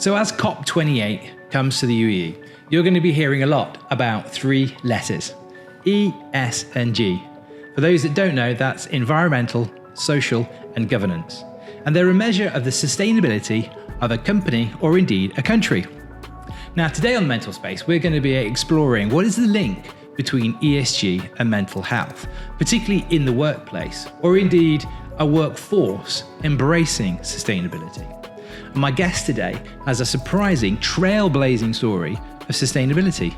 So as COP28 comes to the UAE, you're going to be hearing a lot about three letters, E, S, and G. For those that don't know, that's environmental, social, and governance. And they're a measure of the sustainability of a company or indeed a country. Now, today on Mental Space, we're going to be exploring what is the link between ESG and mental health, particularly in the workplace, or indeed a workforce embracing sustainability. And my guest today has a surprising, trailblazing story of sustainability.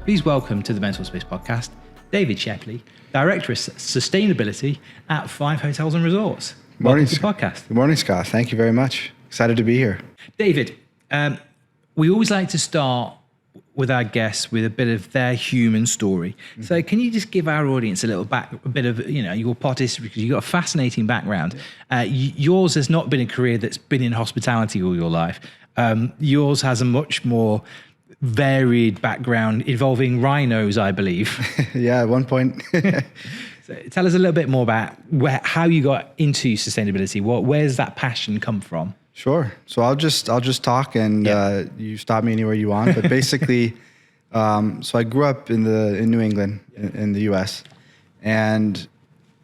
Please welcome to the Mental Space podcast, David Shepley, Director of Sustainability at 5 Hotels and Resorts. Morning, welcome to the podcast. Good morning, Scott. Thank you very much. Excited to be here. David, we always like to start with our guests with a bit of their human story. Mm-hmm. So can you just give our audience a bit of, your pot history, because you've got a fascinating background. Yours has not been a career that's been in hospitality all your life. Yours has a much more varied background involving rhinos, I believe. Yeah, at one point. So tell us a little bit more about how you got into sustainability. Where's that passion come from? Sure. So I'll just talk, and you stop me anywhere you want. But basically, so I grew up in New England, in the U.S., and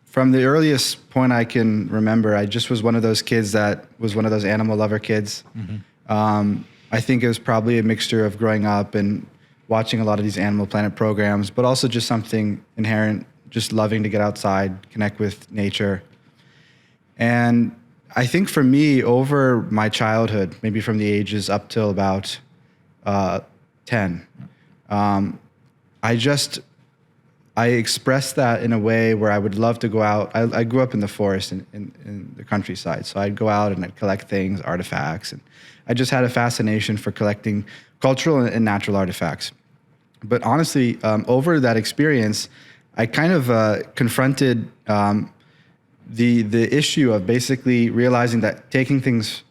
from the earliest point I can remember, I just was one of those kids that was one of those animal lover kids. Mm-hmm. I think it was probably a mixture of growing up and watching a lot of these Animal Planet programs, but also just something inherent, just loving to get outside, connect with nature. And I think for me, over my childhood, maybe from the ages up till about 10, I expressed that in a way where I would love to go out. I grew up in the forest in the countryside, so I'd go out and I'd collect things, artifacts, and I just had a fascination for collecting cultural and natural artifacts. But honestly, over that experience, I kind of confronted the issue of basically realizing that taking things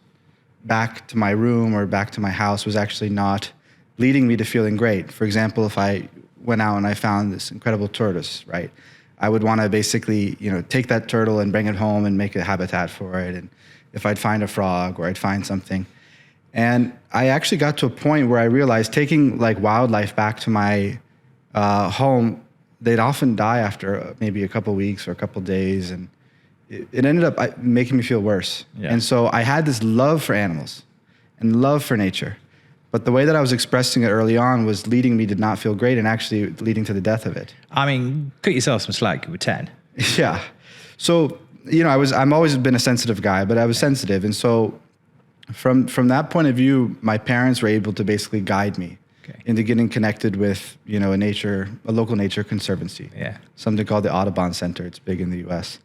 back to my room or back to my house was actually not leading me to feeling great. For example, if I went out and I found this incredible tortoise, right, I would want to basically, take that turtle and bring it home and make a habitat for it. And if I'd find a frog or I'd find something. And I actually got to a point where I realized taking like wildlife back to my home, they'd often die after maybe a couple weeks or a couple days, and it ended up making me feel worse. Yeah. And so I had this love for animals and love for nature, but the way that I was expressing it early on was leading me to not feel great and actually leading to the death of it. I mean, cut yourself some slack. You were 10. Yeah. So, I'm always been a sensitive guy, but I was sensitive. And so from that point of view, my parents were able to basically guide me into getting connected with, a local nature conservancy. Yeah. Something called the Audubon Center. It's big in the US.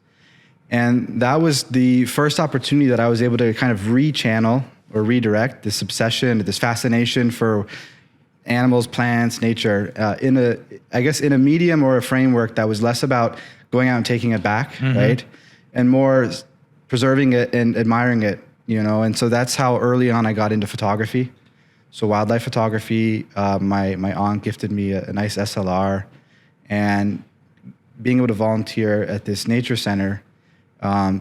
And that was the first opportunity that I was able to kind of rechannel or redirect this obsession, this fascination for animals, plants, nature, in a medium or a framework that was less about going out and taking it back, mm-hmm. right? And more preserving it and admiring it, And so that's how early on I got into photography. So wildlife photography, my aunt gifted me a nice SLR, and being able to volunteer at this nature center,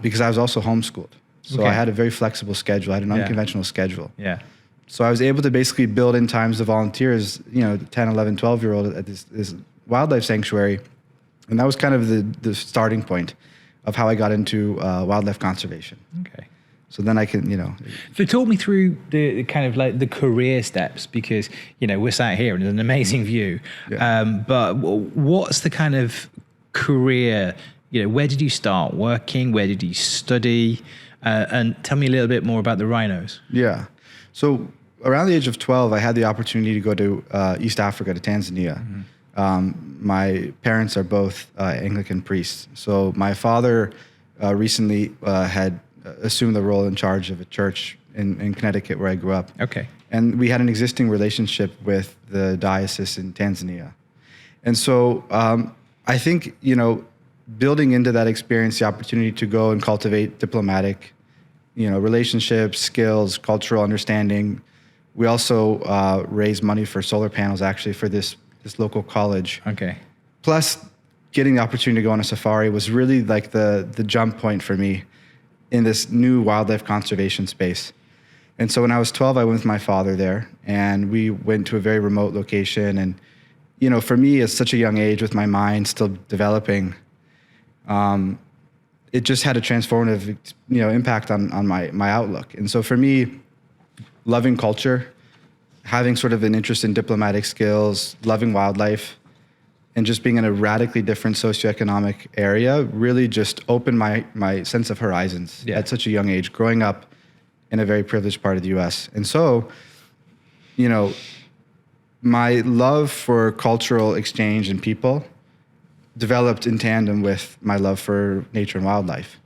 because I was also homeschooled. So I had a very flexible schedule. I had an unconventional schedule. Yeah. So I was able to basically build in times to volunteer as, 10, 11, 12-year-old at this wildlife sanctuary. And that was kind of the starting point of how I got into wildlife conservation. Okay. So then I can, So talk me through the kind of like the career steps, because, we're sat here and there's an amazing view. Yeah. But what's the kind of career, where did you start working? Where did you study? And tell me a little bit more about the rhinos. Yeah. So around the age of 12, I had the opportunity to go to East Africa, to Tanzania. Mm-hmm. My parents are both Anglican priests. So my father recently had assumed the role in charge of a church in Connecticut, where I grew up. Okay. And we had an existing relationship with the diocese in Tanzania. And so I think, building into that experience, the opportunity to go and cultivate diplomatic, relationships, skills, cultural understanding. We also raised money for solar panels, actually, for this local college. Okay. Plus, getting the opportunity to go on a safari was really like the jump point for me in this new wildlife conservation space. And so when I was 12, I went with my father there, and we went to a very remote location. And, you know, for me, at such a young age, with my mind still developing, it just had a transformative, you know, impact on my outlook. And so for me, loving culture, having sort of an interest in diplomatic skills, loving wildlife, and just being in a radically different socioeconomic area really just opened my sense of horizons at such a young age, growing up in a very privileged part of the US. And so, you know, my love for cultural exchange and people developed in tandem with my love for nature and wildlife.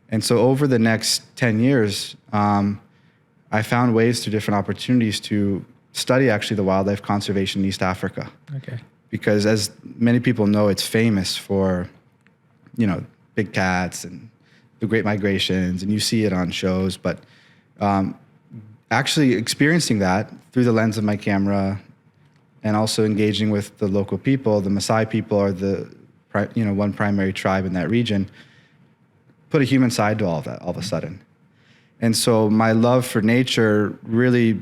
And so over the next 10 years, I found ways through different opportunities to study actually the wildlife conservation in East Africa. Okay. Because as many people know, it's famous for, you know, big cats and the Great Migrations, and you see it on shows, but actually experiencing that through the lens of my camera and also engaging with the local people, the Maasai people are one primary tribe in that region, put a human side to all of that all of a sudden. And so my love for nature really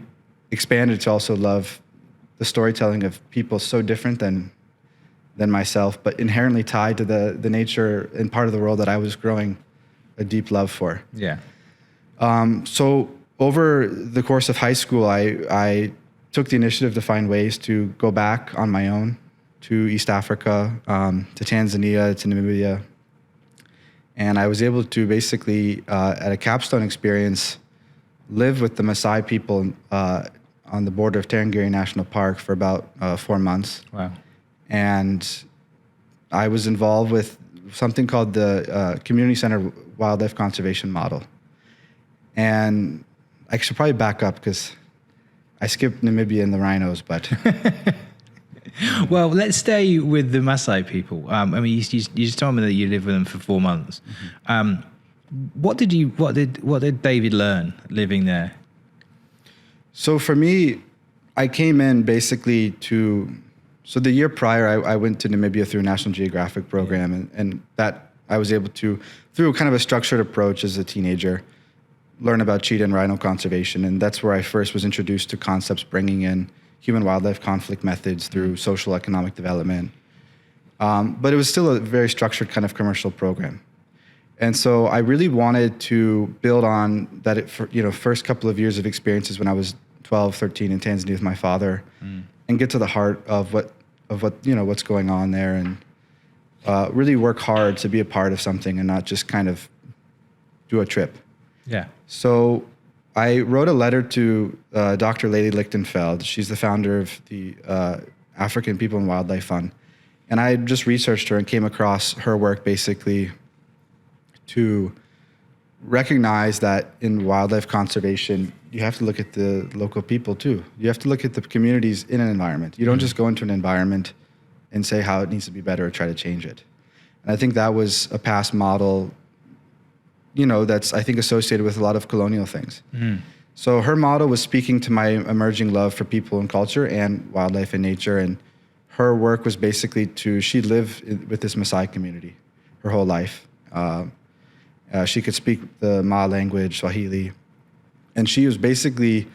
expanded to also love the storytelling of people so different than myself, but inherently tied to the nature and part of the world that I was growing a deep love for. Yeah. So over the course of high school, I took the initiative to find ways to go back on my own to East Africa, to Tanzania, to Namibia. And I was able to basically, at a capstone experience, live with the Maasai people on the border of Tarangire National Park for about 4 months. Wow. And I was involved with something called the Community Center Wildlife Conservation Model. And I should probably back up because I skipped Namibia and the rhinos, but... Well, let's stay with the Maasai people. I mean, you just told me that you lived with them for 4 months. Mm-hmm. What did David learn living there? So for me, I came in basically so the year prior, I went to Namibia through a National Geographic program, and that I was able to, through kind of a structured approach as a teenager, learn about cheetah and rhino conservation. And that's where I first was introduced to concepts bringing in human-wildlife conflict methods through social economic development. But it was still a very structured kind of commercial program. And so I really wanted to build on that first couple of years of experiences when I was 12, 13 in Tanzania with my father, and get to the heart of what's going on there, and really work hard to be a part of something and not just kind of do a trip. Yeah. So I wrote a letter to Dr. Lely Lichtenfeld. She's the founder of the African People and Wildlife Fund. And I just researched her and came across her work basically to recognize that in wildlife conservation, you have to look at the local people too. You have to look at the communities in an environment. You don't just go into an environment and say how it needs to be better or try to change it. And I think that was a past model, that's, I think, associated with a lot of colonial things. Mm. So her model was speaking to my emerging love for people and culture and wildlife and nature. And her work was basically she lived with this Maasai community her whole life. She could speak the Ma language, Swahili. And she was basically,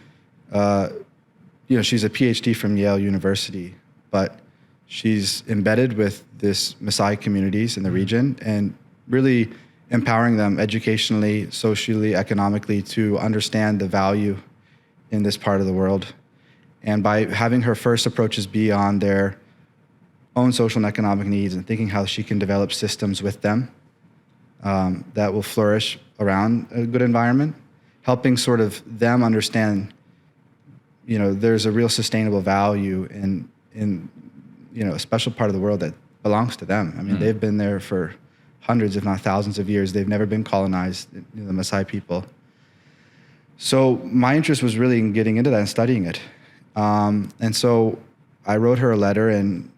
she's a PhD from Yale University, but she's embedded with this Maasai communities in the region and really empowering them educationally, socially, economically to understand the value in this part of the world. And by having her first approaches be on their own social and economic needs and thinking how she can develop systems with them that will flourish around a good environment, helping sort of them understand, there's a real sustainable value in a special part of the world that belongs to them. I mean, they've been there for hundreds, if not thousands of years. They've never been colonized, the Maasai people. So my interest was really in getting into that and studying it. And so I wrote her a letter, and,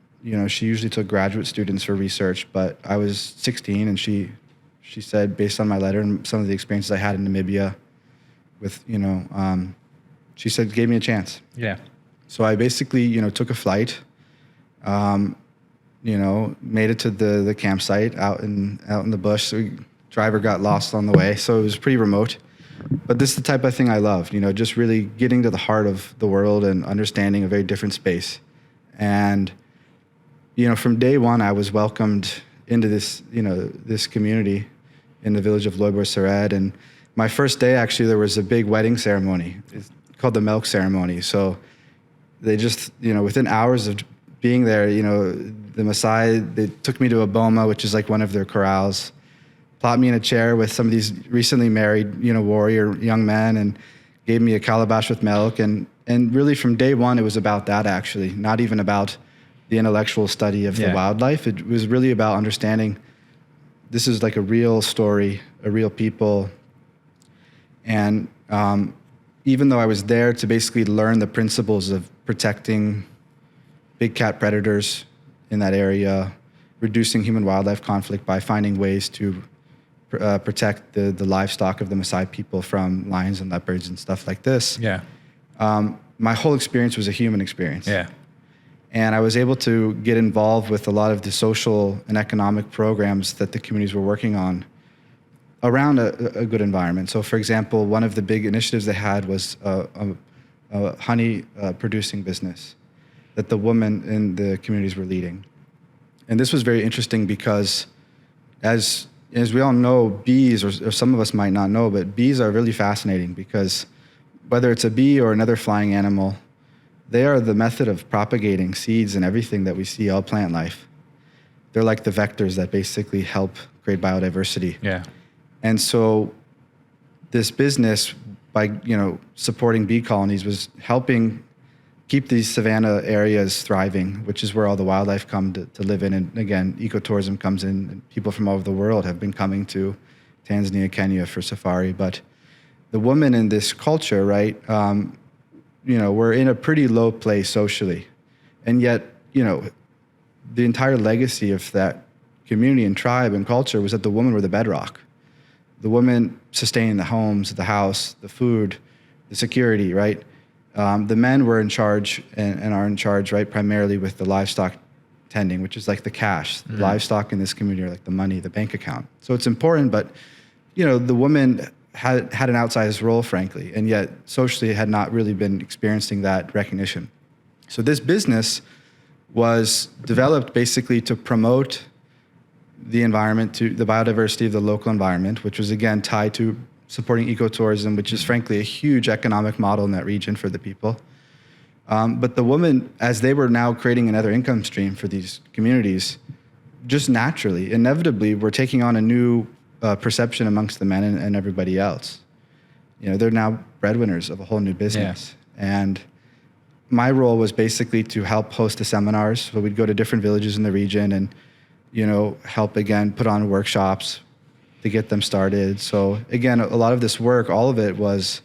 she usually took graduate students for research, but I was 16, and she said, based on my letter and some of the experiences I had in Namibia with, she said, gave me a chance. Yeah. So I basically, took a flight, made it to the campsite out in the bush. So driver got lost on the way. So it was pretty remote. But this is the type of thing I love, just really getting to the heart of the world and understanding a very different space. And, from day one, I was welcomed into this, this community in the village of Loibor-Sered. And my first day, actually, there was a big wedding ceremony. It's called the milk ceremony. So they just, within hours of being there, the Maasai, they took me to a boma, which is like one of their corrals, plopped me in a chair with some of these recently married, warrior young men, and gave me a calabash with milk. And really from day one, it was about that, actually, not even about the intellectual study of the wildlife. It was really about understanding this is like a real story, a real people. And even though I was there to basically learn the principles of protecting big cat predators in that area, reducing human-wildlife conflict by finding ways to protect the livestock of the Maasai people from lions and leopards and stuff like this. Yeah. My whole experience was a human experience. Yeah. And I was able to get involved with a lot of the social and economic programs that the communities were working on around a good environment. So, for example, one of the big initiatives they had was a honey producing business that the women in the communities were leading. And this was very interesting because as we all know, bees, or some of us might not know, but bees are really fascinating because whether it's a bee or another flying animal, they are the method of propagating seeds and everything that we see, all plant life. They're like the vectors that basically help create biodiversity. Yeah. And so this business, by supporting bee colonies, was helping keep these savanna areas thriving, which is where all the wildlife come to live in. And again, ecotourism comes in, and people from all over the world have been coming to Tanzania, Kenya for safari. But the women in this culture, right, we're in a pretty low place socially. And yet, the entire legacy of that community and tribe and culture was that the women were the bedrock. The women sustained the homes, the house, the food, the security, right? The men were in charge and are in charge, right, primarily with the livestock tending, which is like the cash. The livestock in this community are like the money, the bank account. So it's important, but, the women had an outsized role, frankly, and yet socially had not really been experiencing that recognition. So this business was developed basically to promote the environment, to the biodiversity of the local environment, which was again tied to supporting ecotourism, which is frankly a huge economic model in that region for the people. But the women, as they were now creating another income stream for these communities, just naturally, inevitably, were taking on a new perception amongst the men and everybody else. They're now breadwinners of a whole new business. Yeah. And my role was basically to help host the seminars. So we'd go to different villages in the region and, help again put on workshops to get them started. So again, a lot of this work, all of it was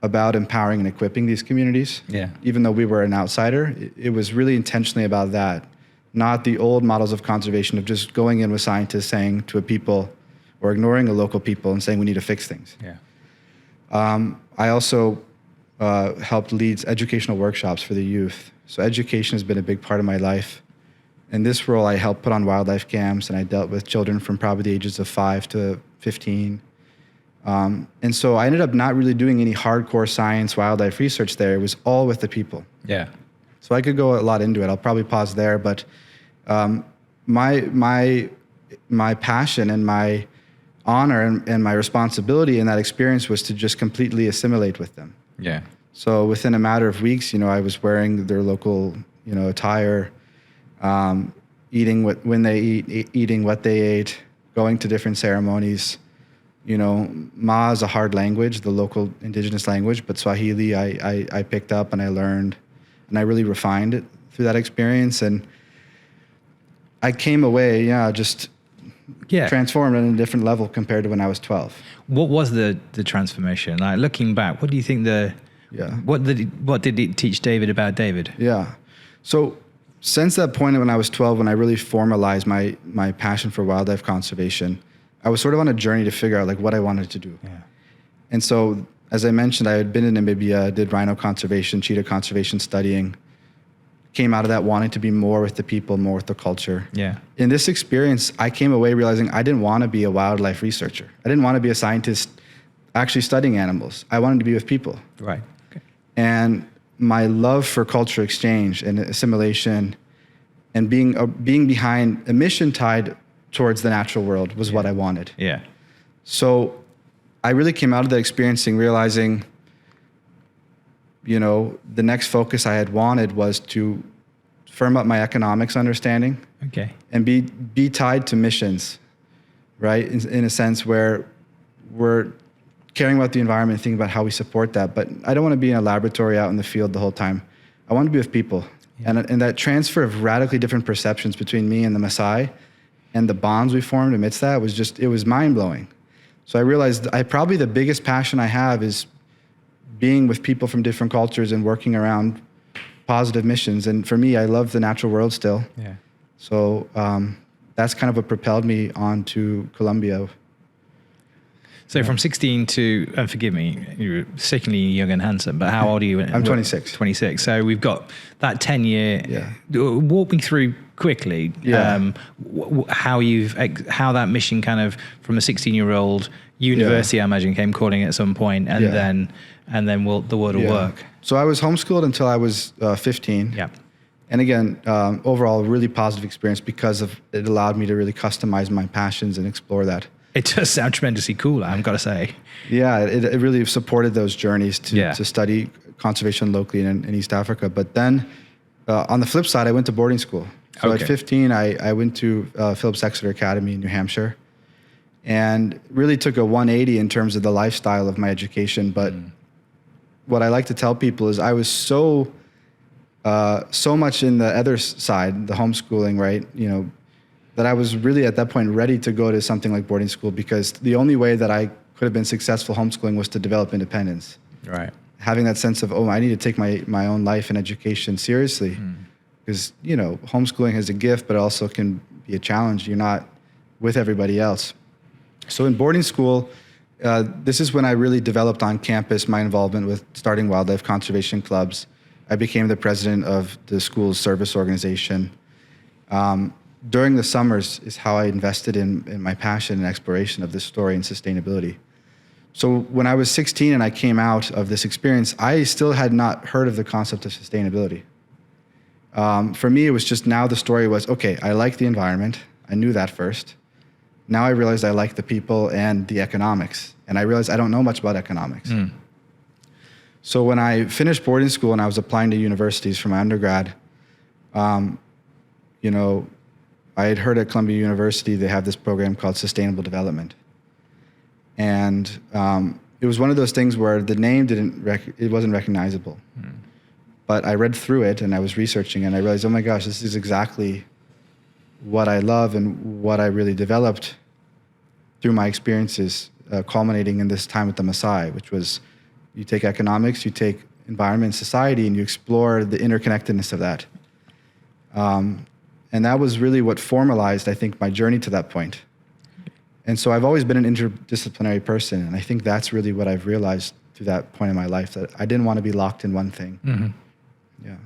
about empowering and equipping these communities. Yeah. Even though we were an outsider, it was really intentionally about that. Not the old models of conservation of just going in with scientists saying to a people or ignoring a local people and saying we need to fix things. Yeah. I also helped lead educational workshops for the youth. So education has been a big part of my life. In this role, I helped put on wildlife camps, and I dealt with children from probably the ages of 5 to 15. And so I ended up not really doing any hardcore science wildlife research there. It was all with the people. Yeah. So I could go a lot into it. I'll probably pause there, but my passion and my honor and my responsibility in that experience was to just completely assimilate with them. Yeah. So within a matter of weeks, I was wearing their local, attire, eating when they eating what they ate, going to different ceremonies. Ma is a hard language, the local indigenous language, but Swahili I picked up and I learned. And I really refined it through that experience. And I came away, just transformed on a different level compared to when I was 12. What was the transformation? Like looking back, what do you think what did it teach David about David? Yeah. So since that point when I was 12, when I really formalized my passion for wildlife conservation, I was sort of on a journey to figure out like what I wanted to do. Yeah. And so, as I mentioned, I had been in Namibia, did rhino conservation, cheetah conservation studying, came out of that wanting to be more with the people, more with the culture. Yeah. In this experience, I came away realizing I didn't want to be a wildlife researcher. I didn't want to be a scientist actually studying animals. I wanted to be with people. Right. Okay. And my love for culture exchange and assimilation and being behind a mission tied towards the natural world was what I wanted. Yeah. So I really came out of that experiencing realizing, the next focus I had wanted was to firm up my economics understanding. Okay. And be tied to missions, right? In a sense where we're caring about the environment, thinking about how we support that. But I don't want to be in a laboratory out in the field the whole time. I want to be with people. Yeah. And that transfer of radically different perceptions between me and the Maasai and the bonds we formed amidst that it was mind-blowing. So I realized probably the biggest passion I have is being with people from different cultures and working around positive missions. And for me, I love the natural world still. Yeah. So that's kind of what propelled me on to Colombia. So from 16 to, and forgive me, you're sickeningly young and handsome, but how old are you? I'm 26. 26. So we've got that 10-year. Yeah. Walk me through quickly how that mission kind of from a 16-year-old university, I imagine, came calling at some point, and then the world will work. So I was homeschooled until I was 15. Yeah. And again, overall, a really positive experience because it allowed me to really customize my passions and explore that. It does sound tremendously cool, I've got to say. Yeah, it really supported those journeys to study conservation locally in East Africa. But then on the flip side, I went to boarding school. So at 15, I went to Phillips Exeter Academy in New Hampshire and really took a 180 in terms of the lifestyle of my education. But what I like to tell people is I was so much in the other side, the homeschooling, right? That I was really at that point ready to go to something like boarding school because the only way that I could have been successful homeschooling was to develop independence. Right. Having that sense of, I need to take my own life and education seriously because, homeschooling is a gift, but also can be a challenge. You're not with everybody else. So in boarding school, this is when I really developed on campus my involvement with starting wildlife conservation clubs. I became the president of the school's service organization. During the summers is how I invested in my passion and exploration of this story and sustainability. So when I was 16 and I came out of this experience, I still had not heard of the concept of sustainability. For me, it was just now the story was, okay, I like the environment. I knew that first. Now I realized I like the people and the economics. And I realized I don't know much about economics. So when I finished boarding school and I was applying to universities for my undergrad, I had heard at Columbia University they have this program called Sustainable Development. And it was one of those things where the name it wasn't recognizable. But I read through it and I was researching and I realized, oh my gosh, this is exactly what I love and what I really developed through my experiences, culminating in this time with the Maasai, which was you take economics, you take environment, society, and you explore the interconnectedness of that. And that was really what formalized, I think, my journey to that point. And so I've always been an interdisciplinary person, and I think that's really what I've realized through that point in my life, that I didn't want to be locked in one thing. Yeah.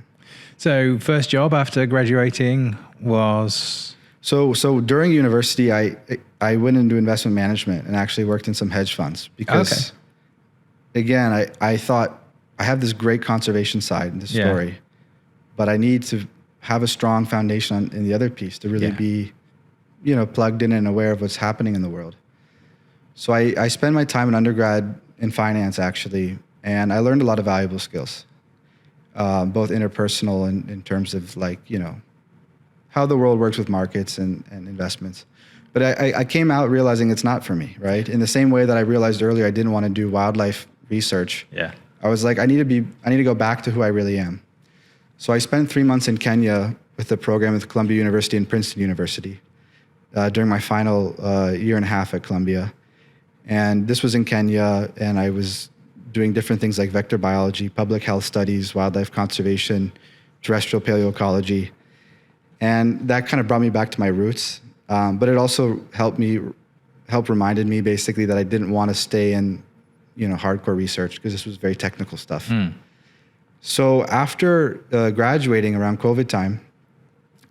So first job after graduating was? So during university, I went into investment management and actually worked in some hedge funds because, again, I thought I have this great conservation side in the story, but I need to have a strong foundation in the other piece to really be, plugged in and aware of what's happening in the world. So I spent my time in undergrad in finance, actually, and I learned a lot of valuable skills, both interpersonal and in terms of how the world works with markets and investments. But I came out realizing it's not for me, right? In the same way that I realized earlier I didn't want to do wildlife research. Yeah. I was like, I need to go back to who I really am. So I spent 3 months in Kenya with the program with Columbia University and Princeton University during my final year and a half at Columbia. And this was in Kenya, and I was doing different things like vector biology, public health studies, wildlife conservation, terrestrial paleoecology. And that kind of brought me back to my roots. But it also reminded me basically that I didn't want to stay in, hardcore research because this was very technical stuff. So after graduating around COVID time,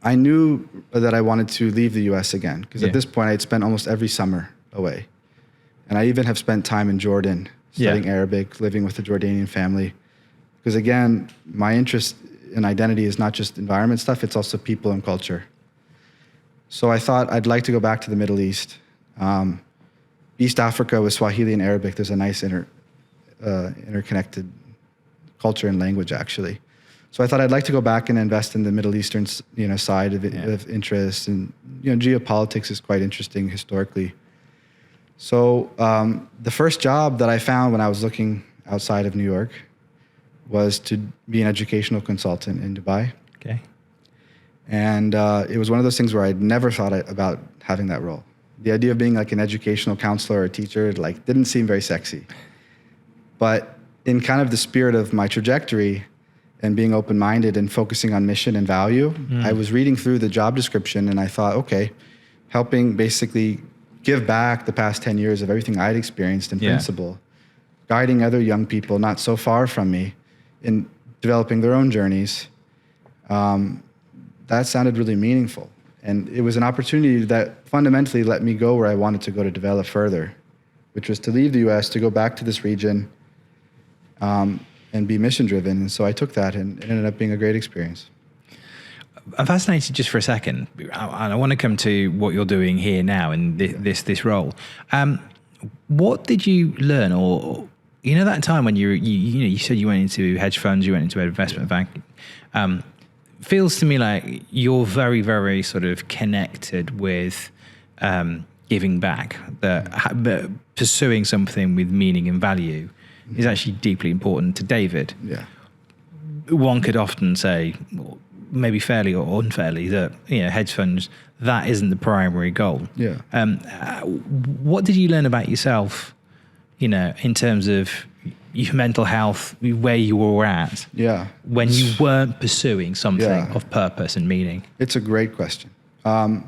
I knew that I wanted to leave the US again because at this point I'd spent almost every summer away. And I even have spent time in Jordan studying Arabic, living with a Jordanian family. Because again, my interest in identity is not just environment stuff, it's also people and culture. So I thought I'd like to go back to the Middle East. East Africa with Swahili and Arabic, there's a nice interconnected culture and language, actually. So I thought I'd like to go back and invest in the Middle Eastern, side of interest, and geopolitics is quite interesting historically. So the first job that I found when I was looking outside of New York was to be an educational consultant in Dubai. Okay. And it was one of those things where I'd never thought about having that role. The idea of being like an educational counselor or a teacher didn't seem very sexy. But in kind of the spirit of my trajectory and being open-minded and focusing on mission and value, I was reading through the job description and I thought, okay, helping basically give back the past 10 years of everything I'd experienced in principle, guiding other young people not so far from me in developing their own journeys, that sounded really meaningful. And it was an opportunity that fundamentally let me go where I wanted to go to develop further, which was to leave the US, to go back to this region, and be mission-driven. And so I took that, and it ended up being a great experience. I'm fascinated just for a second, and I want to come to what you're doing here now in this role. What did you learn, or that time when you said you went into hedge funds, you went into investment banking. Feels to me like you're very, very sort of connected with giving back. That pursuing something with meaning and value is actually deeply important to David. Yeah. One could often say, maybe fairly or unfairly, that hedge funds, that isn't the primary goal. Yeah. What did you learn about yourself, in terms of your mental health, where you were at when you weren't pursuing something of purpose and meaning? It's a great question. I'm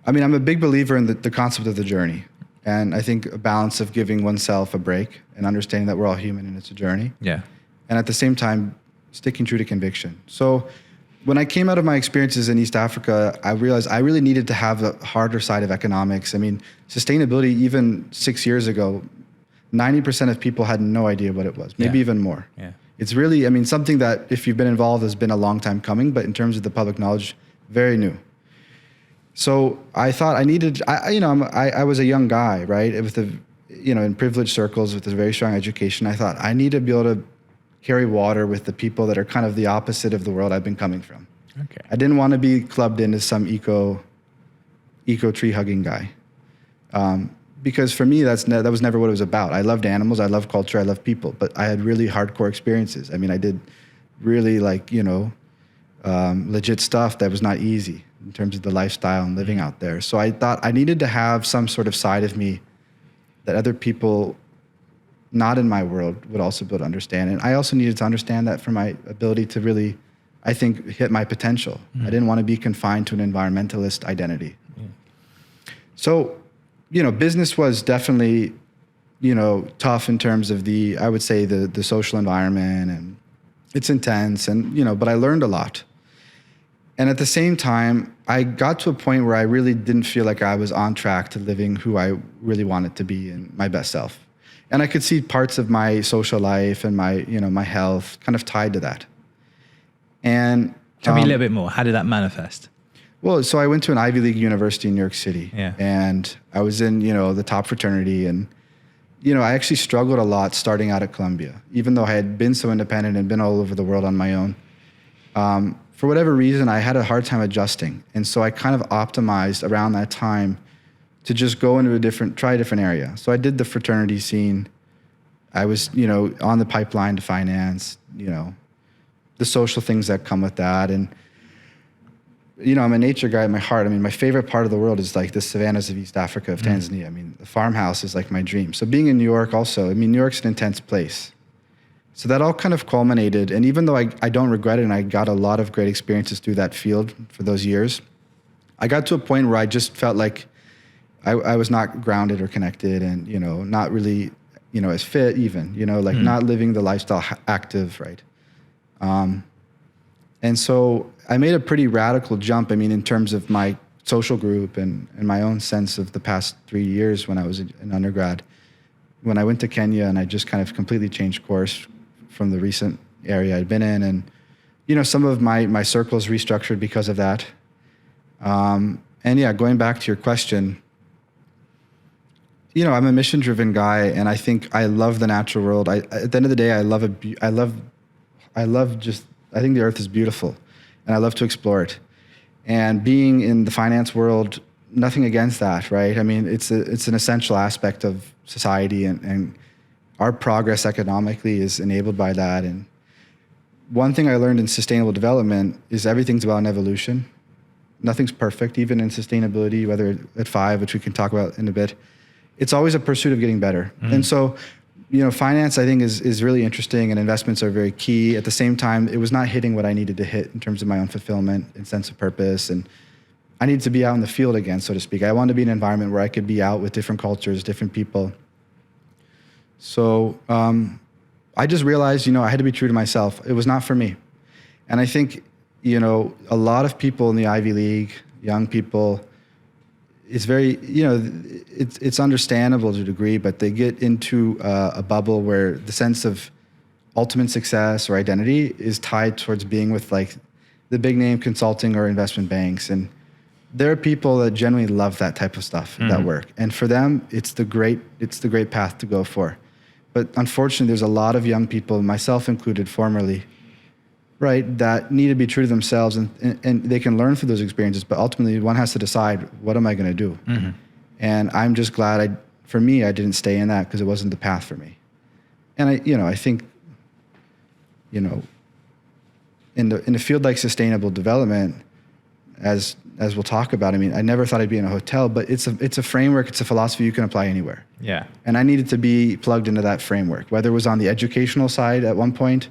a big believer in the concept of the journey. And I think a balance of giving oneself a break and understanding that we're all human and it's a journey. Yeah. And at the same time, sticking true to conviction. So when I came out of my experiences in East Africa, I realized I really needed to have a harder side of economics. Sustainability, even 6 years ago, 90% of people had no idea what it was, maybe even more. Yeah. It's really, something that if you've been involved has been a long time coming, but in terms of the public knowledge, very new. So I thought I was a young guy, right? In privileged circles with a very strong education. I thought I need to be able to carry water with the people that are kind of the opposite of the world I've been coming from. Okay. I didn't want to be clubbed into some eco tree hugging guy. Because for me, that was never what it was about. I loved animals, I loved culture, I loved people, but I had really hardcore experiences. I did really legit stuff that was not easy in terms of the lifestyle and living out there. So I thought I needed to have some sort of side of me that other people not in my world would also be able to understand. And I also needed to understand that for my ability to really, I think, hit my potential. I didn't want to be confined to an environmentalist identity. So, business was definitely, tough in terms of the social environment, and it's intense, and, but I learned a lot. And at the same time, I got to a point where I really didn't feel like I was on track to living who I really wanted to be and my best self. And I could see parts of my social life and my, my health kind of tied to that. And tell me a little bit more. How did that manifest? Well, so I went to an Ivy League university in New York City, and I was in, the top fraternity, and, I actually struggled a lot starting out at Columbia, even though I had been so independent and been all over the world on my own. For whatever reason, I had a hard time adjusting. And so I kind of optimized around that time to just go into try a different area. So I did the fraternity scene. I was, on the pipeline to finance, the social things that come with that. And, I'm a nature guy at my heart. My favorite part of the world is the savannas of East Africa, of Tanzania. The farmhouse is my dream. So being in New York also, New York's an intense place. So that all kind of culminated. And even though I don't regret it, and I got a lot of great experiences through that field for those years, I got to a point where I just felt like I was not grounded or connected, and, not really, as fit even, not living the lifestyle active, right? And so I made a pretty radical jump, in terms of my social group and my own sense of the past 3 years when I was an undergrad. when I went to Kenya, and I just kind of completely changed course from the recent area I'd been in. And, some of my circles restructured because of that. And yeah, going back to your question, I'm a mission-driven guy, and I think I love the natural world. At the end of the day, I think the earth is beautiful, and I love to explore it. And being in the finance world, nothing against that, right? I mean, it's an essential aspect of society, and our progress economically is enabled by that. And one thing I learned in sustainable development is everything's about an evolution. Nothing's perfect, even in sustainability, whether at 5, which we can talk about in a bit. It's always a pursuit of getting better. And so, finance, I think, is really interesting, and investments are very key. At the same time, it was not hitting what I needed to hit in terms of my own fulfillment and sense of purpose. And I needed to be out in the field again, so to speak. I wanted to be in an environment where I could be out with different cultures, different people. So I just realized, I had to be true to myself. It was not for me. And I think, a lot of people in the Ivy League, young people, it's very, it's understandable to a degree, but they get into a bubble where the sense of ultimate success or identity is tied towards being with like the big name consulting or investment banks. And there are people that genuinely love that type of stuff, that work. And for them, it's the great path to go for. But unfortunately, there's a lot of young people, myself included formerly, right, that need to be true to themselves, and they can learn through those experiences, but ultimately one has to decide, what am I going to do? And I'm just glad I didn't stay in that, because it wasn't the path for me. And I think, in a field like sustainable development, as we'll talk about, I mean, I never thought I'd be in a hotel, but it's a framework, it's a philosophy you can apply anywhere. Yeah. And I needed to be plugged into that framework, whether it was on the educational side at one point,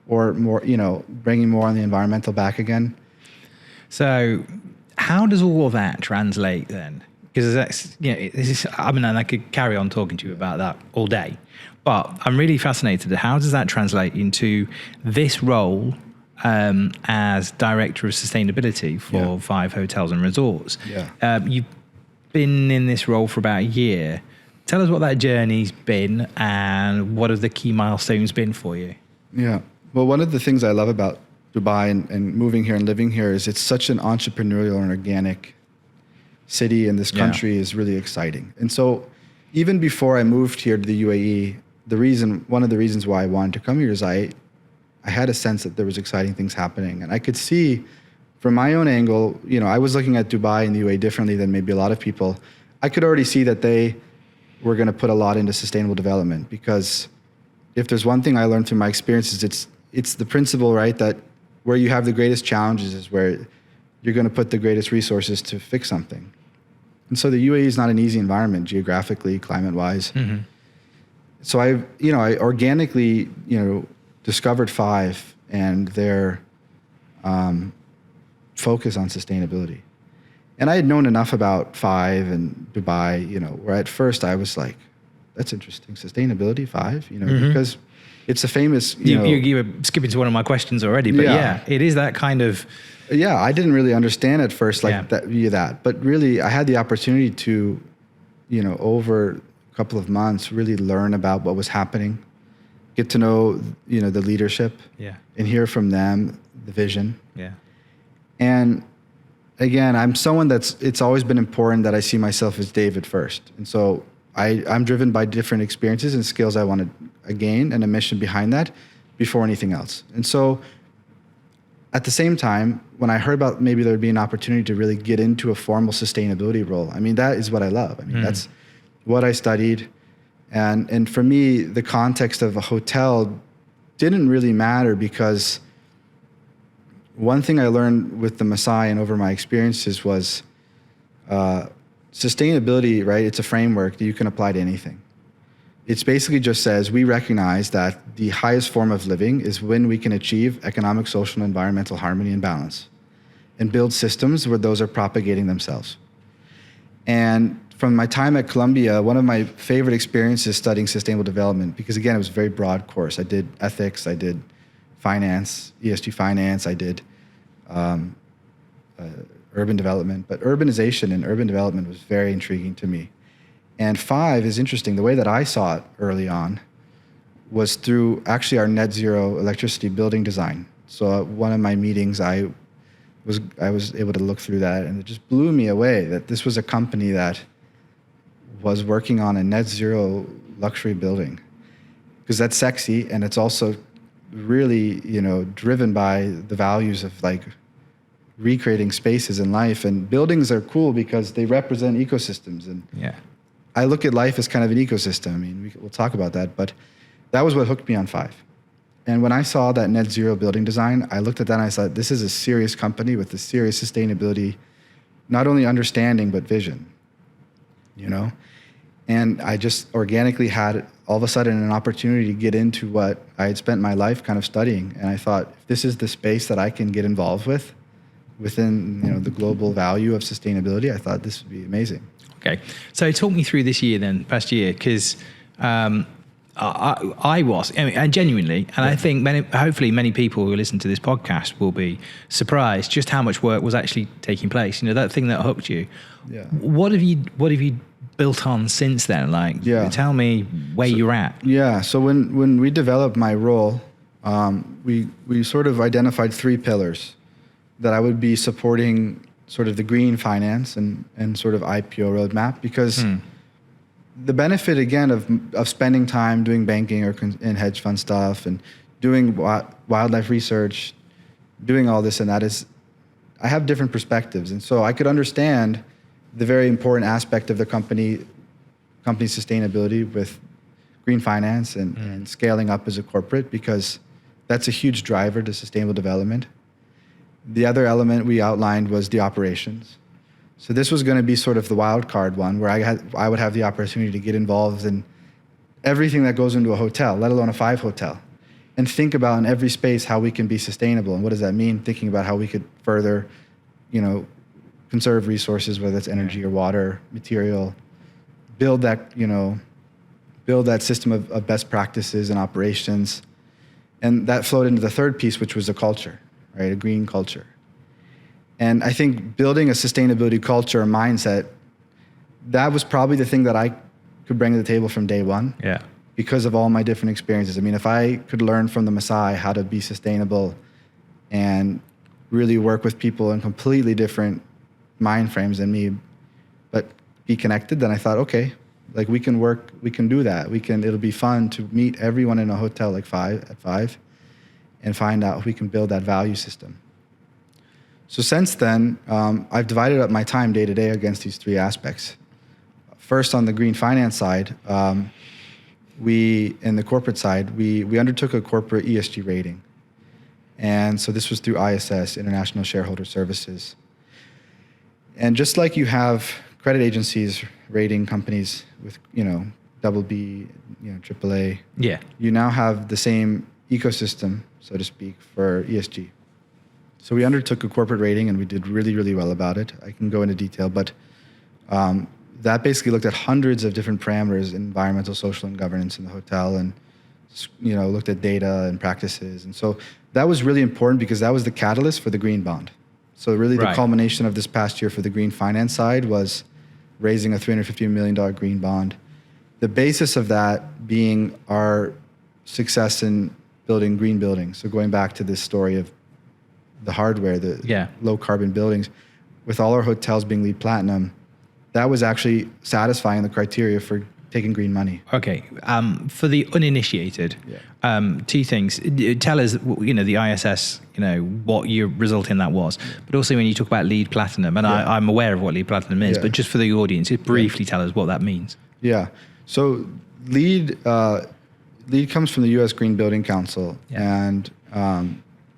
or more, bringing more on the environmental back again. So how does all of that translate then? Because that's, and I could carry on talking to you about that all day, but I'm really fascinated. How does that translate into this role as Director of Sustainability for 5 hotels and resorts? Yeah. You've been in this role for about a year. Tell us what that journey's been, and what have the key milestones been for you? Yeah. Well, one of the things I love about Dubai and moving here and living here is it's such an entrepreneurial and organic city, and this country is really exciting. And so even before I moved here to the UAE, one of the reasons why I wanted to come here is I had a sense that there was exciting things happening. And I could see from my own angle, I was looking at Dubai and the UAE differently than maybe a lot of people. I could already see that they were going to put a lot into sustainable development, because if there's one thing I learned through my experiences, it's the principle, right, that where you have the greatest challenges is where you're going to put the greatest resources to fix something. And so the UAE is not an easy environment geographically, climate-wise. So I organically, discovered 5 and their focus on sustainability. And I had known enough about 5 and Dubai, where at first I was like, that's interesting, sustainability 5, because it's a famous, You were skipping to one of my questions already, but it is that kind of... Yeah, I didn't really understand at first that. But really, I had the opportunity to, over a couple of months, really learn about what was happening, get to know, the leadership, and hear from them the vision. Yeah. And again, I'm someone it's always been important that I see myself as David first. And so I'm driven by different experiences and skills I want to gain, and a mission behind that before anything else. And so at the same time, when I heard about maybe there would be an opportunity to really get into a formal sustainability role, I mean, that is what I love. I mean, that's what I studied. And for me, the context of a hotel didn't really matter, because one thing I learned with the Maasai and over my experiences was sustainability, right? It's a framework that you can apply to anything. It's basically just says we recognize that the highest form of living is when we can achieve economic, social, and environmental harmony and balance, and build systems where those are propagating themselves. And from my time at Columbia, one of my favorite experiences studying sustainable development, because again, it was a very broad course. I did ethics, I did finance, ESG finance, I did urban development, but urbanization and urban development was very intriguing to me. And 5 is interesting. The way that I saw it early on was through actually our net zero electricity building design. So at one of my meetings, I was able to look through that, and it just blew me away that this was a company that was working on a net zero luxury building, because that's sexy, and it's also really, driven by the values of like recreating spaces in life. And buildings are cool because they represent ecosystems. And I look at life as kind of an ecosystem. I mean, we'll talk about that, but that was what hooked me on 5. And when I saw that net zero building design, I looked at that and I thought, this is a serious company with a serious sustainability, not only understanding, but vision, And I just organically had all of a sudden an opportunity to get into what I had spent my life kind of studying. And I thought, if this is the space that I can get involved with within, the global value of sustainability, I thought this would be amazing. Okay. So talk me through this year then, past year, because I was, and genuinely, and I think hopefully many people who listen to this podcast will be surprised just how much work was actually taking place. That thing that hooked you. Yeah. What have you built on since then? Tell me where you're at. Yeah. So when we developed my role, we sort of identified 3 pillars that I would be supporting, sort of the green finance and sort of IPO roadmap, because the benefit again of spending time doing banking or in hedge fund stuff and doing wildlife research, doing all this and that is, I have different perspectives, and so I could understand the very important aspect of the company sustainability with green finance and scaling up as a corporate, because that's a huge driver to sustainable development. The other element we outlined was the operations. So this was going to be sort of the wild card one, where I would have the opportunity to get involved in everything that goes into a hotel, let alone a 5 hotel, and think about in every space how we can be sustainable. And what does that mean? Thinking about how we could further, conserve resources, whether it's energy or water, material, build that system of best practices and operations. And that flowed into the third piece, which was a culture, right? A green culture. And I think building a sustainability culture or mindset, that was probably the thing that I could bring to the table from day one. Yeah. Because of all my different experiences. I mean, if I could learn from the Maasai how to be sustainable and really work with people in completely different mind frames than me, but be connected, then I thought, okay, we can do that. It'll be fun to meet everyone in a hotel at 5 and find out if we can build that value system. So since then, I've divided up my time day to day against these 3 aspects. First, on the green finance side, in the corporate side, we undertook a corporate ESG rating. And so this was through ISS, International Shareholder Services. And just like you have credit agencies rating companies with, BB, AAA, you now have the same ecosystem, so to speak, for ESG. So we undertook a corporate rating and we did really, really well about it. I can go into detail, but that basically looked at hundreds of different parameters, environmental, social, and governance in the hotel, and looked at data and practices. And so that was really important because that was the catalyst for the green bond. So really the culmination of this past year for the green finance side was raising a $350 million green bond. The basis of that being our success in building green buildings. So going back to this story of the hardware, the low carbon buildings, with all our hotels being LEED Platinum, that was actually satisfying the criteria for taking green money. Okay. For the uninitiated, 2 things. Tell us, the ISS, what your result in that was. But also when you talk about LEED Platinum, and I'm aware of what LEED Platinum is, but just for the audience, just briefly tell us what that means. Yeah. So LEED comes from the U.S. Green Building Council, and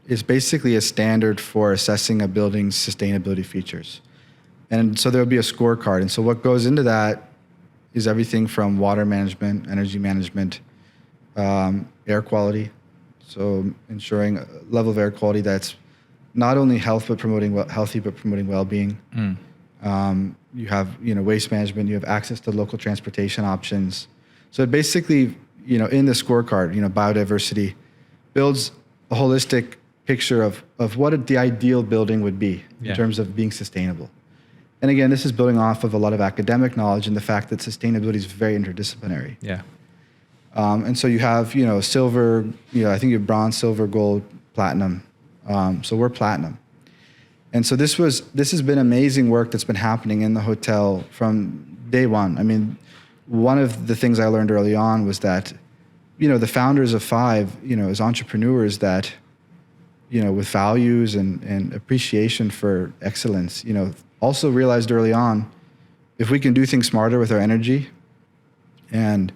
is basically a standard for assessing a building's sustainability features. And so there'll be a scorecard. And so what goes into that is everything from water management, energy management, air quality. So ensuring a level of air quality that's not only healthy but promoting well-being. You have waste management. You have access to local transportation options. So it basically in the scorecard, biodiversity builds a holistic picture of what the ideal building would be in terms of being sustainable. And again, this is building off of a lot of academic knowledge and the fact that sustainability is very interdisciplinary. Yeah. And so you have, you know, silver, you know, I think you're bronze, silver, gold, platinum. So we're platinum. And so this has been amazing work that's been happening in the hotel from day one. I mean, one of the things I learned early on was that, you know, the founders of Five, you know, as entrepreneurs that, you know, with values and appreciation for excellence, you know, also realized early on, if we can do things smarter with our energy and,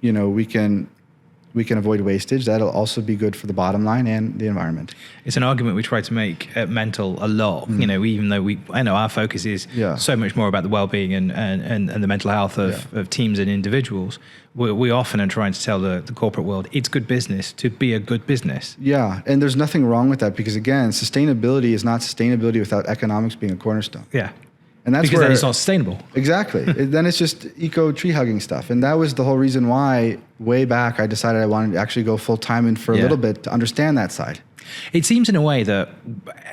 you know, we can avoid wastage, that'll also be good for the bottom line and the environment. It's an argument we try to make at Mentl a lot, you know, even though I know our focus is so much more about the well-being and the mental health of teams and individuals. We often are trying to tell the corporate world, it's good business to be a good business. Yeah, and there's nothing wrong with that because, again, sustainability is not sustainability without economics being a cornerstone. Yeah. And that's because then it's not sustainable. Exactly. Then it's just eco tree hugging stuff. And that was the whole reason why way back I decided I wanted to actually go full time in for a little bit to understand that side. It seems in a way that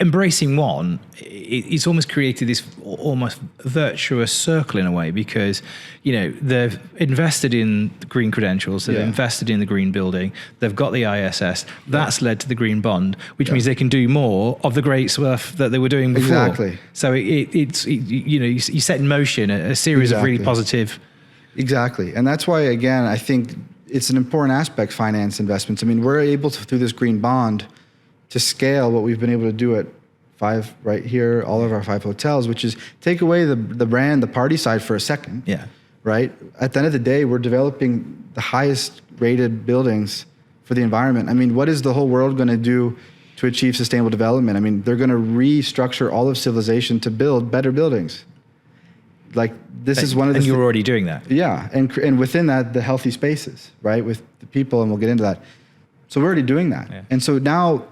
embracing one, it's almost created this almost virtuous circle in a way because, you know, they've invested in the green credentials, they've invested in the green building, they've got the ISS, that's led to the green bond, which means they can do more of the great stuff that they were doing before. Exactly. So it's you know, you set in motion a series of really positive. Exactly. And that's why, again, I think it's an important aspect, finance investments. I mean, we're able to, through this green bond, to scale what we've been able to do at Five right here, all of our Five hotels, which is take away the brand, the party side for a second. Yeah. Right? At the end of the day, we're developing the highest rated buildings for the environment. I mean, what is the whole world going to do to achieve sustainable development? I mean, they're going to restructure all of civilization to build better buildings. Like this is one of the... And you're already doing that. Yeah. And within that, the healthy spaces, right? With the people, and we'll get into that. So we're already doing that. Yeah. And so now...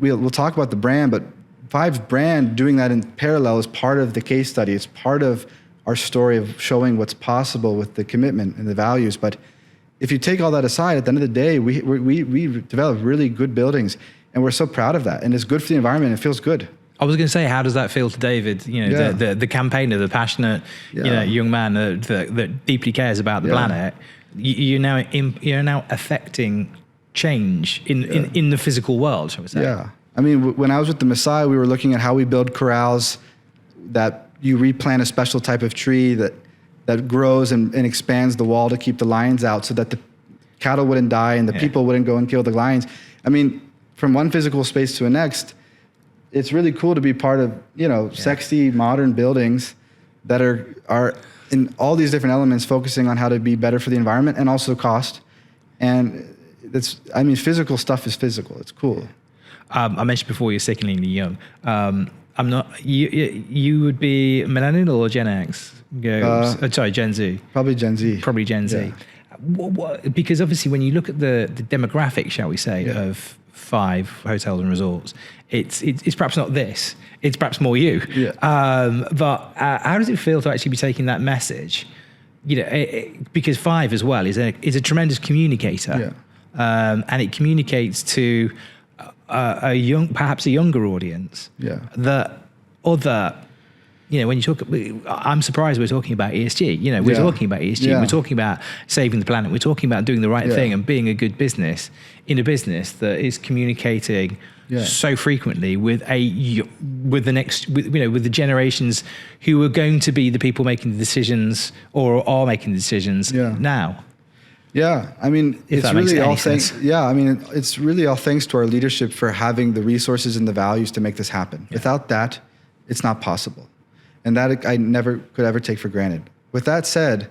We'll talk about the brand, but Five's brand doing that in parallel is part of the case study. It's part of our story of showing what's possible with the commitment and the values. But if you take all that aside, at the end of the day, we develop really good buildings, and we're so proud of that. And it's good for the environment. It feels good. I was going to say, how does that feel to David? You know, the campaigner, the passionate, you know, young man that deeply cares about the planet. You're now affecting change in the physical world, shall we say? Yeah. I mean, when I was with the Maasai, we were looking at how we build corrals that you replant a special type of tree that grows and expands the wall to keep the lions out so that the cattle wouldn't die and the people wouldn't go and kill the lions. I mean, from one physical space to the next, it's really cool to be part of, you know, sexy modern buildings that are in all these different elements focusing on how to be better for the environment and also cost. And I mean, physical stuff is physical. It's cool. I mentioned before you're sickeningly young. I'm not. You would be millennial or Gen X? Sorry, Gen Z. Probably Gen Z. Probably Gen Z. Because obviously, when you look at the demographic, shall we say, of Five hotels and resorts, it's perhaps not this. It's perhaps more you. Yeah. But how does it feel to actually be taking that message? You know, because Five as well is a tremendous communicator. Yeah. And it communicates to perhaps a younger audience. Yeah. That other, you know, when you talk, I'm surprised we're talking about ESG. You know, we're talking about ESG. Yeah. We're talking about saving the planet. We're talking about doing the right thing and being a good business in a business that is communicating so frequently with the generations who are going to be the people making the decisions or are making the decisions now. Yeah, I mean, it's really all thanks. Yeah, I mean, it's really all thanks to our leadership for having the resources and the values to make this happen. Yeah. Without that, it's not possible, and that I never could ever take for granted. With that said,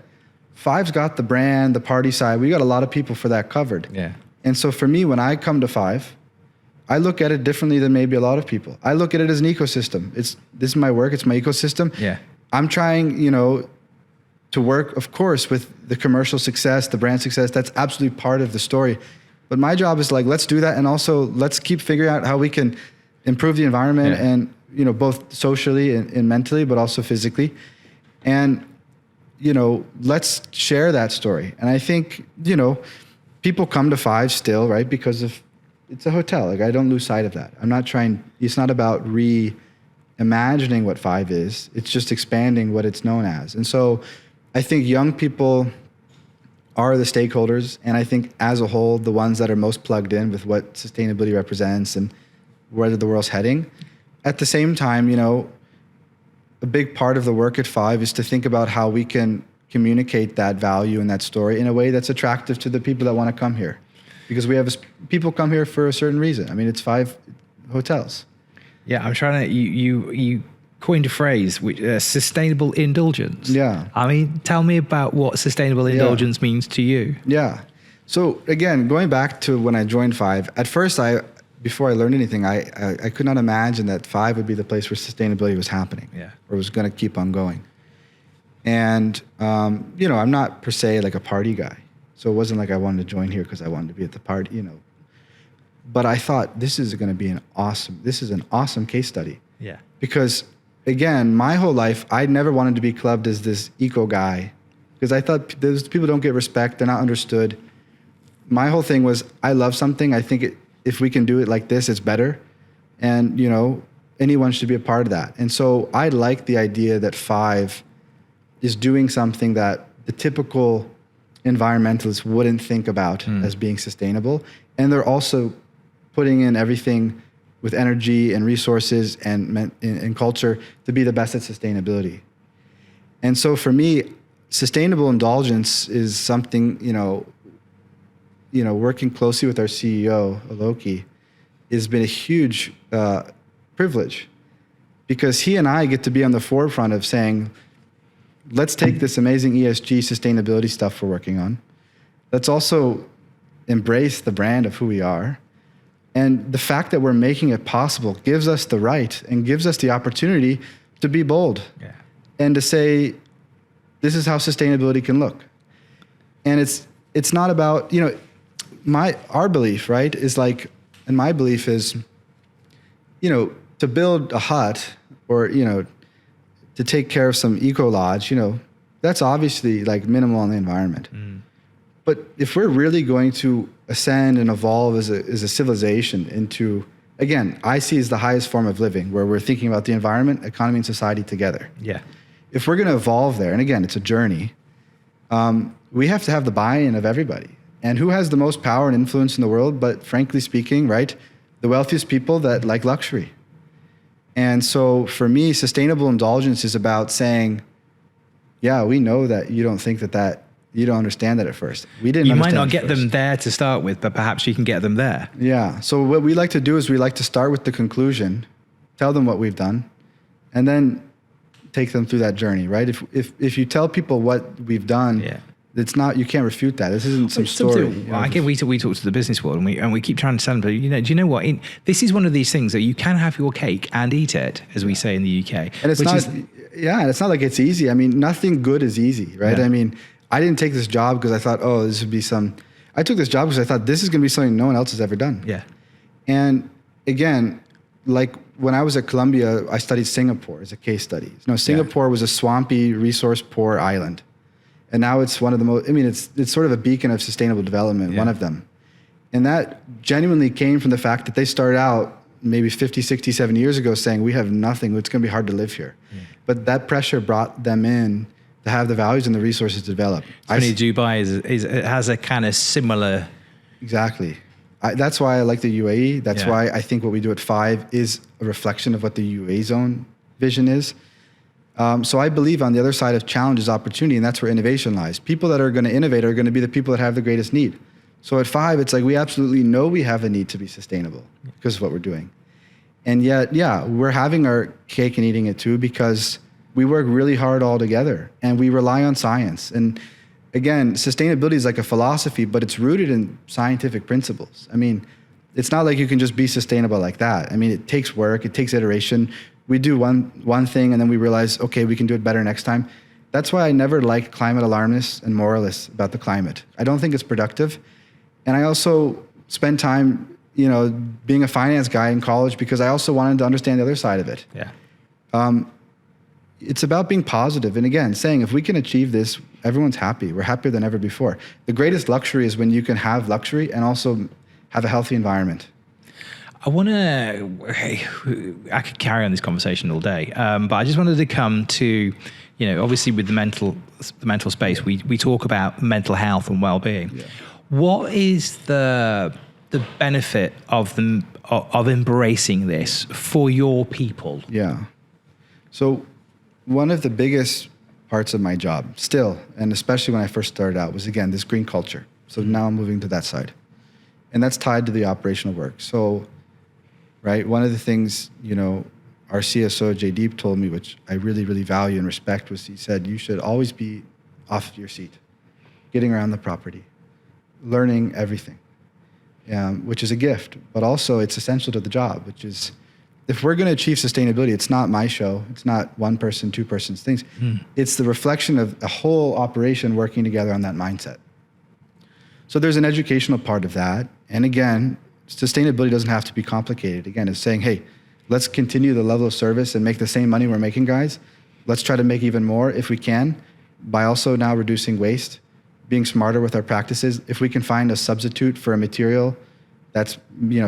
Five's got the brand, the party side. We got a lot of people for that covered. Yeah. And so for me, when I come to Five, I look at it differently than maybe a lot of people. I look at it as an ecosystem. This is my work. It's my ecosystem. Yeah. I'm trying, you know, to work, of course, with the commercial success, the brand success. That's absolutely part of the story. But my job is like, let's do that. And also let's keep figuring out how we can improve the environment and, you know, both socially and mentally, but also physically. And, you know, let's share that story. And I think, you know, people come to Five still, right? Because it's a hotel. Like, I don't lose sight of that. I'm not trying, it's not about imagining what 5 is. It's just expanding what it's known as. And so I think young people are the stakeholders, and I think as a whole, the ones that are most plugged in with what sustainability represents and where the world's heading. At the same time, you know, a big part of the work at 5 is to think about how we can communicate that value and that story in a way that's attractive to the people that want to come here. Because we have people come here for a certain reason. I mean, it's 5 hotels. Yeah, I'm trying to, you coined a phrase, which sustainable indulgence. Yeah. I mean, tell me about what sustainable indulgence means to you. Yeah. So again, going back to when I joined 5, at first before I learned anything, I could not imagine that 5 would be the place where sustainability was happening. Yeah. Or was going to keep on going. And, you know, I'm not per se like a party guy. So it wasn't like I wanted to join here because I wanted to be at the party, you know. But I thought this is an awesome case study. Yeah. Because again, my whole life, I never wanted to be clubbed as this eco guy because I thought those people don't get respect. They're not understood. My whole thing was, I love something. I think if we can do it like this, it's better. And, you know, anyone should be a part of that. And so I like the idea that 5 is doing something that the typical environmentalists wouldn't think about as being sustainable. And they're also putting in everything with energy and resources and culture to be the best at sustainability. And so for me, sustainable indulgence is something, you know, working closely with our CEO, Aloki, has been a huge privilege because he and I get to be on the forefront of saying, let's take this amazing ESG sustainability stuff we're working on. Let's also embrace the brand of who we are. And the fact that we're making it possible gives us the right and gives us the opportunity to be bold and to say, this is how sustainability can look. And it's not about, you know, our belief, right, is like, and my belief is, you know, to build a hut or, you know, to take care of some eco lodge, you know, that's obviously like minimal on the environment. But if we're really going to ascend and evolve as a civilization into, again, I see as the highest form of living, where we're thinking about the environment, economy, and society together. Yeah. If we're going to evolve there, and again, it's a journey, we have to have the buy-in of everybody. And who has the most power and influence in the world? But frankly speaking, right, the wealthiest people that like luxury. And so for me, sustainable indulgence is about saying, yeah, we know that you don't think that you don't understand that at first. We didn't. You might not get them there to start with, but perhaps you can get them there. Yeah. So what we like to do is we like to start with the conclusion, tell them what we've done, and then take them through that journey, right? If you tell people what we've done, it's not, you can't refute that. This isn't some story. I get we talk to the business world and we keep trying to tell them, but you know, do you know what? This is one of these things that you can have your cake and eat it, as we say in the UK. And it's it's not like it's easy. I mean, nothing good is easy, right? Yeah. I mean, I didn't take this job because I thought, oh, this would be I took this job because I thought this is going to be something no one else has ever done. Yeah. And again, like when I was at Columbia, I studied Singapore as a case study. You know, Singapore was a swampy, resource-poor island. And now it's one of the most, I mean, it's sort of a beacon of sustainable development, one of them. And that genuinely came from the fact that they started out maybe 50, 60, 70 years ago saying, we have nothing, it's going to be hard to live here. But that pressure brought them in to have the values and the resources to develop. Dubai has a kind of similar... Exactly. That's why I like the UAE. That's why I think what we do at 5 is a reflection of what the UAE's own vision is. So I believe on the other side of challenge is opportunity, and that's where innovation lies. People that are going to innovate are going to be the people that have the greatest need. So at 5, it's like we absolutely know we have a need to be sustainable because of what we're doing. And yet, we're having our cake and eating it too because we work really hard all together and we rely on science. And again, sustainability is like a philosophy, but it's rooted in scientific principles. I mean, it's not like you can just be sustainable like that. I mean, it takes work, it takes iteration. We do one thing and then we realize, okay, we can do it better next time. That's why I never liked climate alarmists and moralists about the climate. I don't think it's productive. And I also spent time, you know, being a finance guy in college because I also wanted to understand the other side of it. It's about being positive. And again, saying if we can achieve this, everyone's happy. We're happier than ever before. The greatest luxury is when you can have luxury and also have a healthy environment. I could carry on this conversation all day, but I just wanted to come to, obviously with the mental space, we talk about mental health and well-being. Yeah. What is the benefit of embracing this for your people? Yeah. So one of the biggest parts of my job still, and especially when I first started out, was again, this green culture. So now I'm moving to that side. And that's tied to the operational work. So, right, one of the things, our CSO, Jay Deep, told me, which I really, really value and respect, was he said, you should always be off your seat, getting around the property, learning everything, which is a gift, but also it's essential to the job, which is, if we're going to achieve sustainability, it's not my show. It's not one person, two persons things. It's the reflection of a whole operation working together on that mindset. So there's an educational part of that. And again, sustainability doesn't have to be complicated. Again, it's saying, hey, let's continue the level of service and make the same money we're making, guys. Let's try to make even more if we can, by also now reducing waste, being smarter with our practices. If we can find a substitute for a material that's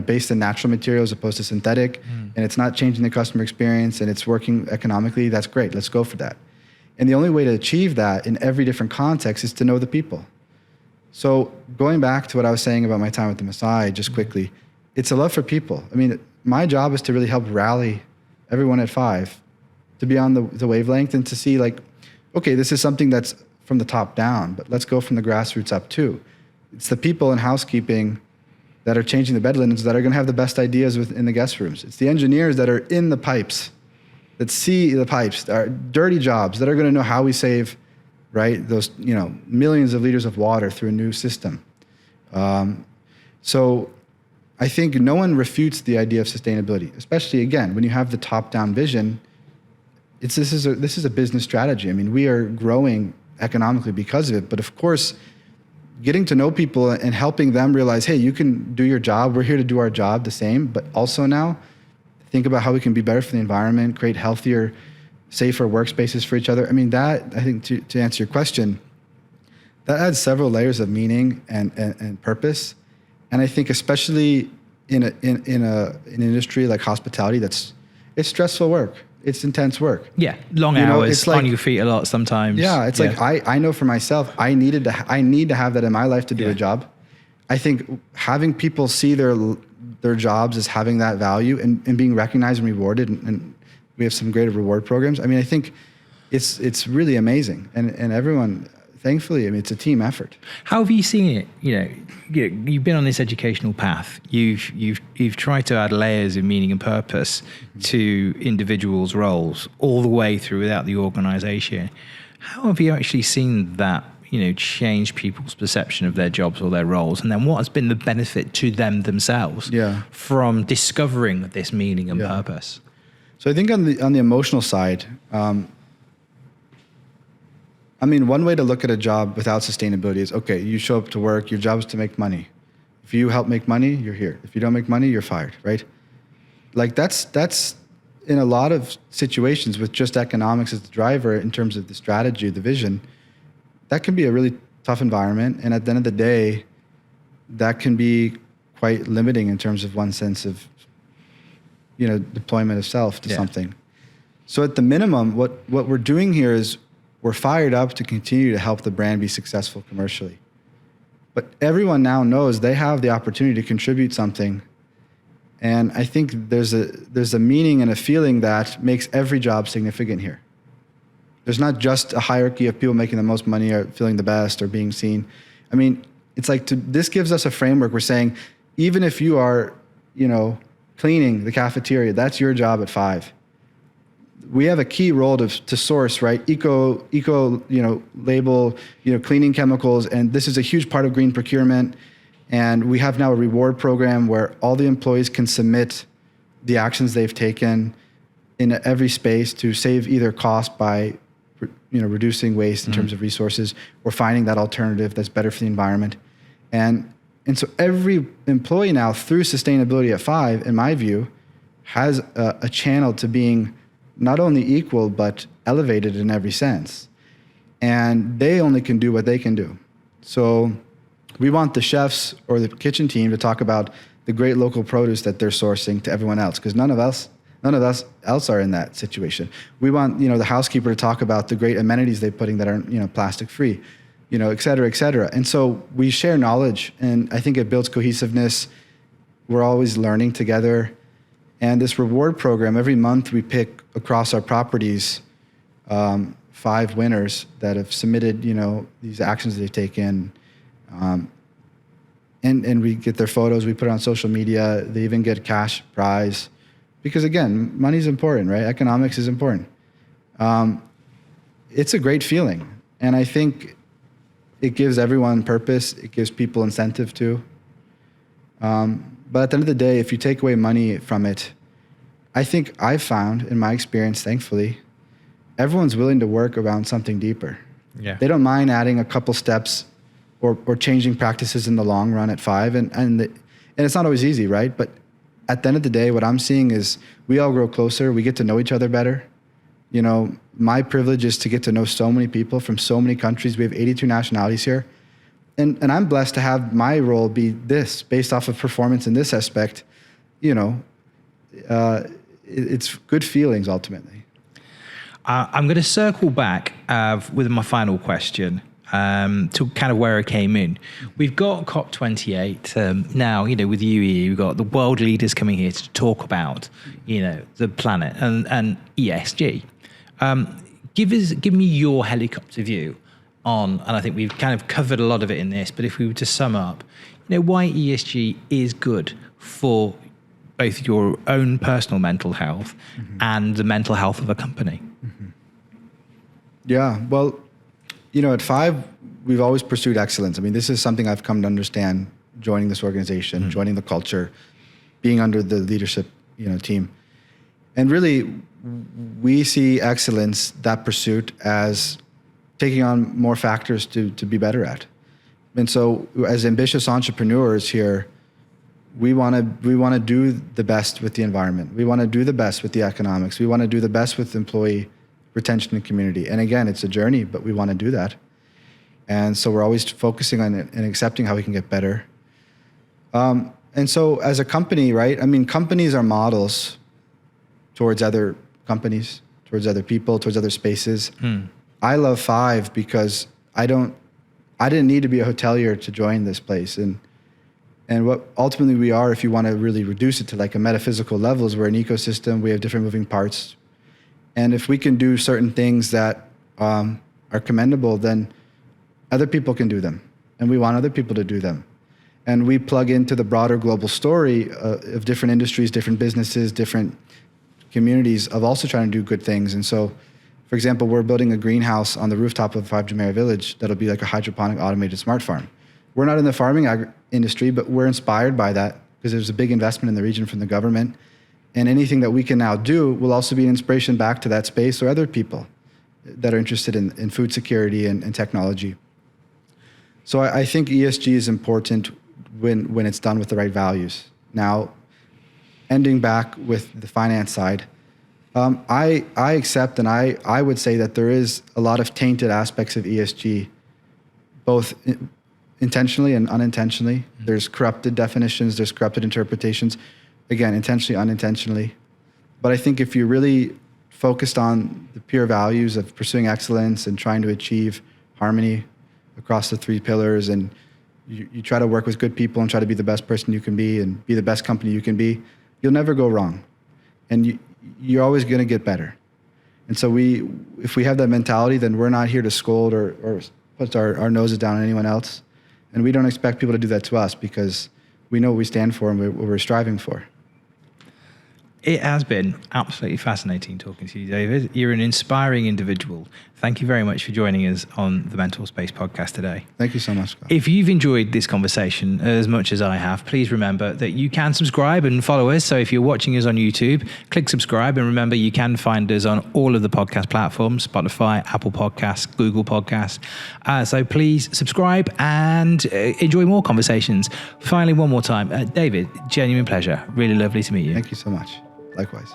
based in natural material as opposed to synthetic, and it's not changing the customer experience and it's working economically, that's great. Let's go for that. And the only way to achieve that in every different context is to know the people. So going back to what I was saying about my time with the Maasai, just quickly, it's a love for people. I mean, my job is to really help rally everyone at 5 to be on the wavelength and to see okay, this is something that's from the top down, but let's go from the grassroots up too. It's the people in housekeeping that are changing the bed linens that are going to have the best ideas in the guest rooms. It's the engineers that are in the pipes, that see the pipes, are dirty jobs, that are going to know how we save, right, those millions of liters of water through a new system. So I think no one refutes the idea of sustainability, especially again when you have the top-down vision. This is a business strategy. I mean, we are growing economically because of it, but of course, getting to know people and helping them realize, hey, you can do your job. We're here to do our job the same, but also now think about how we can be better for the environment, create healthier, safer workspaces for each other. I mean, that, I think, to answer your question, that adds several layers of meaning and purpose. And I think especially in an industry like hospitality, it's stressful work. It's intense work. Yeah, long hours, it's on your feet a lot sometimes. Yeah, it's like I know for myself, I need to have that in my life to do a job. I think having people see their jobs as having that value and being recognized and rewarded, and we have some great reward programs. I mean, I think it's really amazing, and everyone, thankfully, I mean, it's a team effort. How have you seen it? You've been on this educational path. You've tried to add layers of meaning and purpose to individuals' roles all the way through without the organization. How have you actually seen that, change people's perception of their jobs or their roles? And then what has been the benefit to them themselves from discovering this meaning and purpose? So I think on the emotional side, I mean, one way to look at a job without sustainability is, okay, you show up to work, your job is to make money. If you help make money, you're here. If you don't make money, you're fired, right? Like that's in a lot of situations with just economics as the driver in terms of the strategy, the vision, that can be a really tough environment. And at the end of the day, that can be quite limiting in terms of one's sense of, deployment of self to something. So at the minimum, what we're doing here is we're fired up to continue to help the brand be successful commercially. But everyone now knows they have the opportunity to contribute something. And I think there's a meaning and a feeling that makes every job significant here. There's not just a hierarchy of people making the most money or feeling the best or being seen. I mean, it's like this gives us a framework. We're saying, even if you are, cleaning the cafeteria, that's your job at 5. We have a key role to source, right? Eco, label, cleaning chemicals. And this is a huge part of green procurement. And we have now a reward program where all the employees can submit the actions they've taken in every space to save either cost by, reducing waste in terms of resources or finding that alternative that's better for the environment. And so every employee now through sustainability at 5, in my view, has a channel to being not only equal, but elevated in every sense. And they only can do what they can do. So we want the chefs or the kitchen team to talk about the great local produce that they're sourcing to everyone else, because none of us else are in that situation. We want, the housekeeper to talk about the great amenities they're putting that are, plastic free, et cetera, et cetera. And so we share knowledge, and I think it builds cohesiveness. We're always learning together. And this reward program, every month we pick across our properties 5 winners that have submitted, these actions they've taken. And we get their photos, we put it on social media. They even get cash prize. Because again, money is important, right? Economics is important. It's a great feeling. And I think it gives everyone purpose. It gives people incentive too. But at the end of the day, if you take away money from it, I think I've found in my experience, thankfully, everyone's willing to work around something deeper. Yeah. They don't mind adding a couple steps or changing practices in the long run at 5. And it's not always easy, right? But at the end of the day, what I'm seeing is we all grow closer. We get to know each other better. My privilege is to get to know so many people from so many countries. We have 82 nationalities here. And I'm blessed to have my role be this, based off of performance in this aspect. It's good feelings ultimately. I'm going to circle back with my final question to kind of where I came in. We've got COP28 now, with the UAE, we've got the world leaders coming here to talk about, the planet and ESG. Give me your helicopter view on, and I think we've kind of covered a lot of it in this, but if we were to sum up, why ESG is good for both your own personal mental health and the mental health of a company. Yeah, well, at 5, we've always pursued excellence. I mean, this is something I've come to understand joining this organization, joining the culture, being under the leadership, team. And really, we see excellence, that pursuit, as taking on more factors to be better at. And so as ambitious entrepreneurs here, we want to do the best with the environment. We want to do the best with the economics. We want to do the best with employee retention and community. And again, it's a journey, but we want to do that. And so we're always focusing on it and accepting how we can get better. And so as a company, right? I mean, companies are models towards other companies, towards other people, towards other spaces. I love 5 because I didn't need to be a hotelier to join this place. And what ultimately we are, if you want to really reduce it to like a metaphysical level, is we're an ecosystem. We have different moving parts. And if we can do certain things that are commendable, then other people can do them. And we want other people to do them. And we plug into the broader global story of different industries, different businesses, different communities of also trying to do good things. And so, for example, we're building a greenhouse on the rooftop of 5 Jumeirah Village that'll be like a hydroponic automated smart farm. We're not in the farming industry, but we're inspired by that because there's a big investment in the region from the government. And anything that we can now do will also be an inspiration back to that space or other people that are interested in food security and technology. So I think ESG is important when it's done with the right values. Now, ending back with the finance side, I accept and I would say that there is a lot of tainted aspects of ESG, both intentionally and unintentionally. There's corrupted definitions, there's corrupted interpretations, again, intentionally, unintentionally. But I think if you're really focused on the pure values of pursuing excellence and trying to achieve harmony across the 3 pillars, and you try to work with good people and try to be the best person you can be and be the best company you can be, you'll never go wrong. And you're always going to get better. And so if we have that mentality, then we're not here to scold or put our noses down on anyone else. And we don't expect people to do that to us because we know what we stand for and what we're striving for. It has been absolutely fascinating talking to you, David. You're an inspiring individual. Thank you very much for joining us on the Mental Space podcast today. Thank you so much, Scott. If you've enjoyed this conversation as much as I have, please remember that you can subscribe and follow us. So if you're watching us on YouTube, click subscribe. And remember, you can find us on all of the podcast platforms, Spotify, Apple Podcasts, Google Podcasts. So please subscribe and enjoy more conversations. Finally, one more time, David, genuine pleasure. Really lovely to meet you. Thank you so much. Likewise.